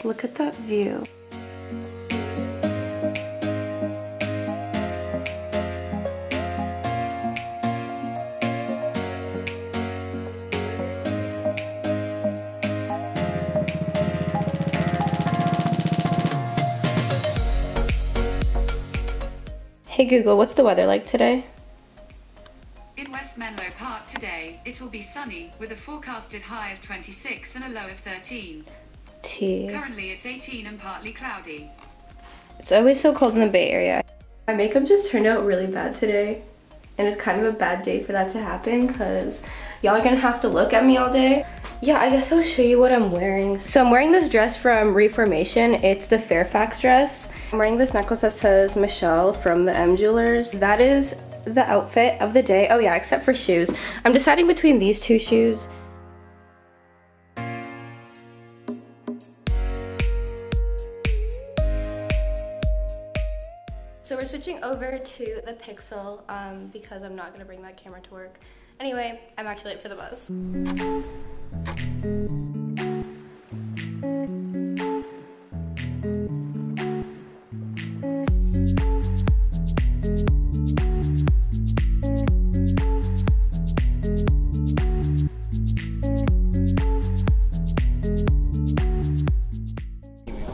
Look at that view. Hey Google, what's the weather like today? In West Menlo Park today, it will be sunny with a forecasted high of 26 and a low of 13. Currently it's 18 and partly cloudy. It's always so cold in the Bay Area. My makeup just turned out really bad today, and it's kind of a bad day for that to happen because y'all are gonna have to look at me all day. Yeah, I guess I'll show you what I'm wearing. So I'm wearing this dress from Reformation. It's the Fairfax dress. I'm wearing this necklace that says Michelle from the M Jewelers. That is the outfit of the day. Oh yeah, except for shoes. I'm deciding between these two shoes. So we're switching over to the Pixel because I'm not gonna bring that camera to work. Anyway, I'm actually late for the bus.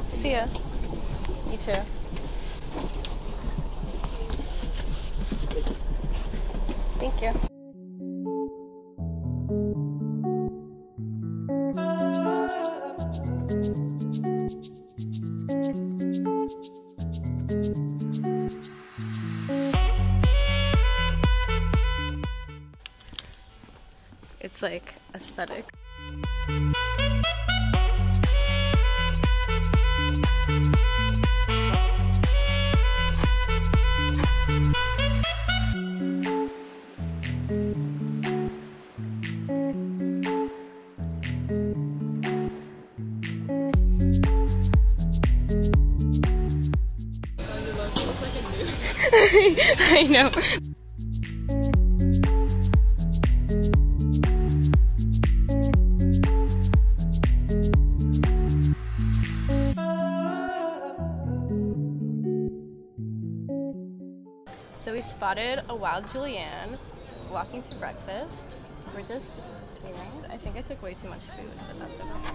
See ya. You too. Thank you. It's like aesthetic. I know. So we spotted a wild julienne walking to breakfast. We're just eating. I think I took way too much food, but that's okay.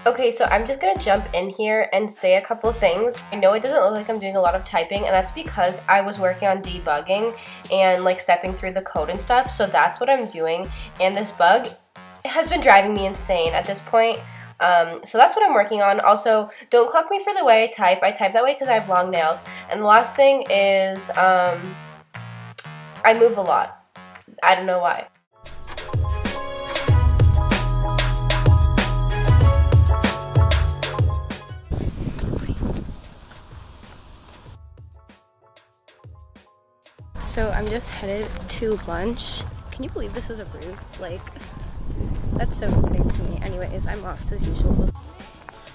Okay, so I'm just gonna jump in here and say a couple things. I know it doesn't look like I'm doing a lot of typing, and that's because I was working on debugging and like stepping through the code and stuff, so that's what I'm doing. And this bug has been driving me insane at this point. So that's what I'm working on. Also, don't clock me for the way I type. I type that way because I have long nails. And the last thing is, I move a lot. I don't know why. So I'm just headed to lunch. Can you believe this is a roof? Like, that's so insane to me. Anyways, I'm lost as usual.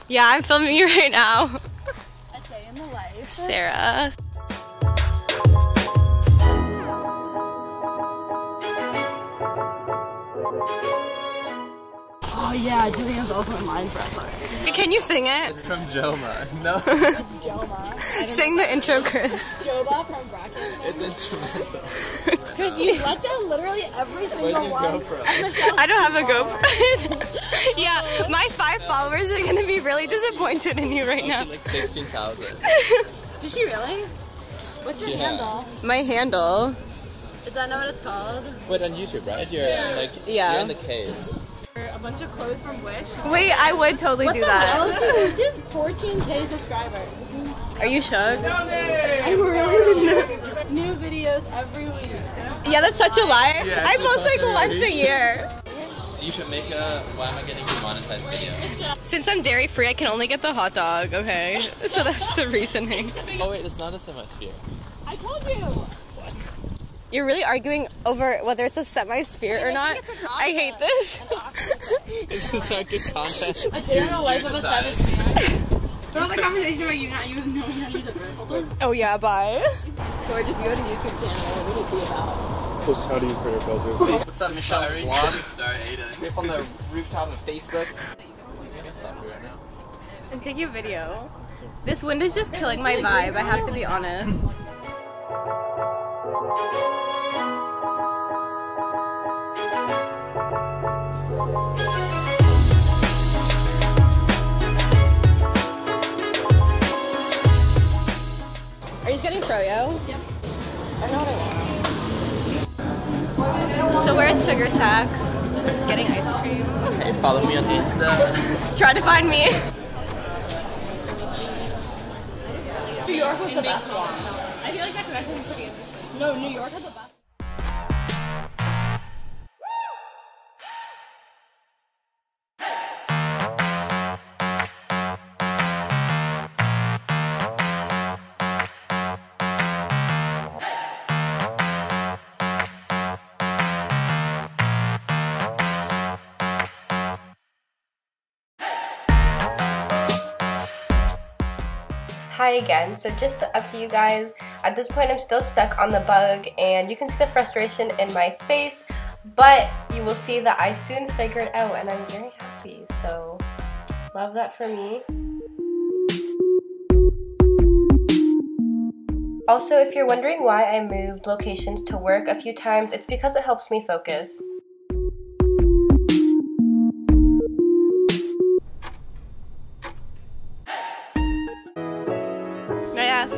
Yeah, I'm filming you right now. A day in the life. Sarah. Oh yeah, Julian's also in line for us already. Can you sing it? It's from Joma. No. It's Joma. Sing the intro, Chris. Joma from Bracket. It's instrumental. Chris, you let down literally every single Where's your one. GoPro? I don't have a GoPro. Yeah, my 5 followers are gonna be really disappointed in you right now. Like 16,000. Did she really? What's your handle? My handle. Is that not what it's called? Wait, on YouTube, right? You're like, Yeah. you're in the K's. A bunch of clothes from Wish. Wait, I would totally do that. She has 14K subscribers. Are you shook? I'm really new videos every week. Yeah, that's such a lie. Yeah, I actually post like post every once a week. year. You should make a why am I getting demonetized video. Since I'm dairy free, I can only get the hot dog, okay? So that's the reasoning. Oh wait, it's not a semi-sphere. I told you. You're really arguing over whether it's a semi-sphere or not? I hate this. This is not good content. A day in the life of a 7th. Throw the conversation about you not even knowing how to use a bird filter. Oh yeah, bye. Gorgeous, you have a YouTube channel. What would it be about? Post how to use printer filters. What's up, Michelle's vlog? Star Aiden. Up on the rooftop of Facebook. I'm taking a video. This wind is just killing my vibe, I have to be honest. Are you just getting froyo? Yep. I know what I want. So we're at Sugar Shack, getting ice cream. Hey, follow me on Insta. Try to find me. New York was the best one. I feel like that could actually be pretty interesting. No, New York had the best. Hi again. So just up to you guys. At this point I'm still stuck on the bug and you can see the frustration in my face, but you will see that I soon figure it out and I'm very happy. So love that for me. Also, if you're wondering why I moved locations to work a few times, it's because it helps me focus. Yes.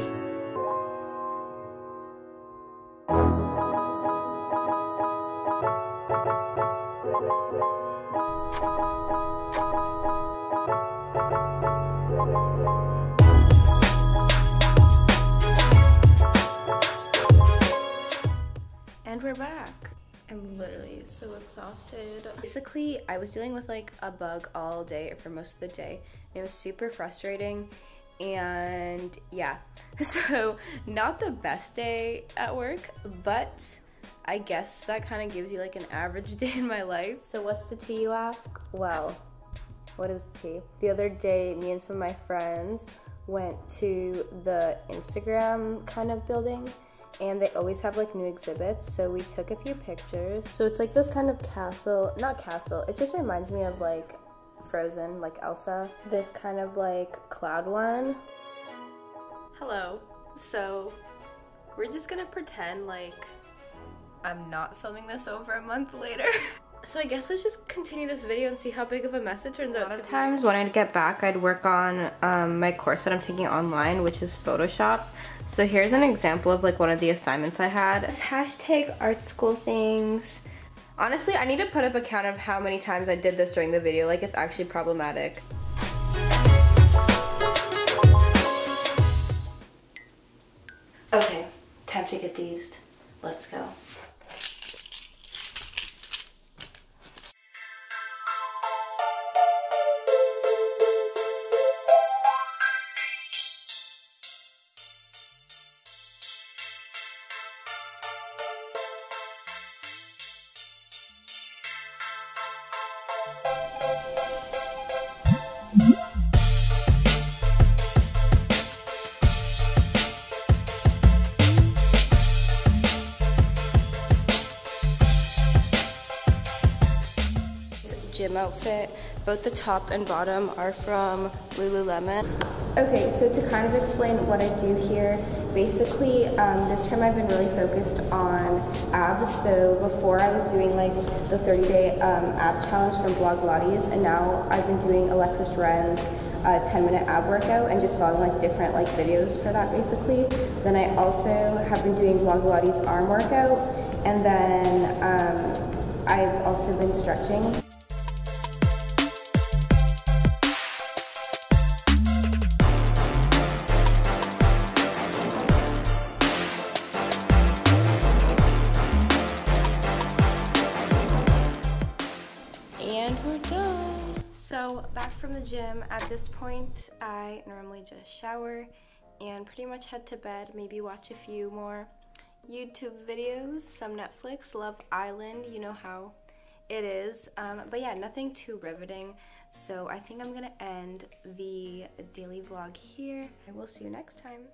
And we're back. I'm literally so exhausted. Basically, I was dealing with like a bug all day for most of the day. It was super frustrating. And yeah, so not the best day at work, but I guess that kind of gives you like an average day in my life. So what's the tea, you ask? Well, what is the tea? The other day, me and some of my friends went to the Instagram kind of building, and they always have like new exhibits, so we took a few pictures. So it's like this kind of castle, not castle, it just reminds me of like Frozen, like Elsa. This kind of like cloud one. Hello. So we're just gonna pretend like I'm not filming this over a month later. So I guess let's just continue this video and see how big of a mess it turns out. A lot of times when I'd get back, I'd work on my course that I'm taking online, which is Photoshop. So here's an example of like one of the assignments I had. It's hashtag art school things. Honestly, I need to put up a count of how many times I did this during the video, like it's actually problematic. Okay, time to get these. Let's go. Gym outfit. Both the top and bottom are from Lululemon. Okay, so to kind of explain what I do here, basically this term I've been really focused on abs. So before I was doing like the 30-day ab challenge from Blog Pilates, and now I've been doing Alexis Ren's 10-minute ab workout and just following like different like videos for that basically. Then I also have been doing Blog Pilates arm workout, and then I've also been stretching. from the gym. At this point, I normally just shower and pretty much head to bed, maybe watch a few more YouTube videos, some Netflix, Love Island, you know how it is. But yeah, nothing too riveting. So I think I'm gonna end the daily vlog here. I will see you next time.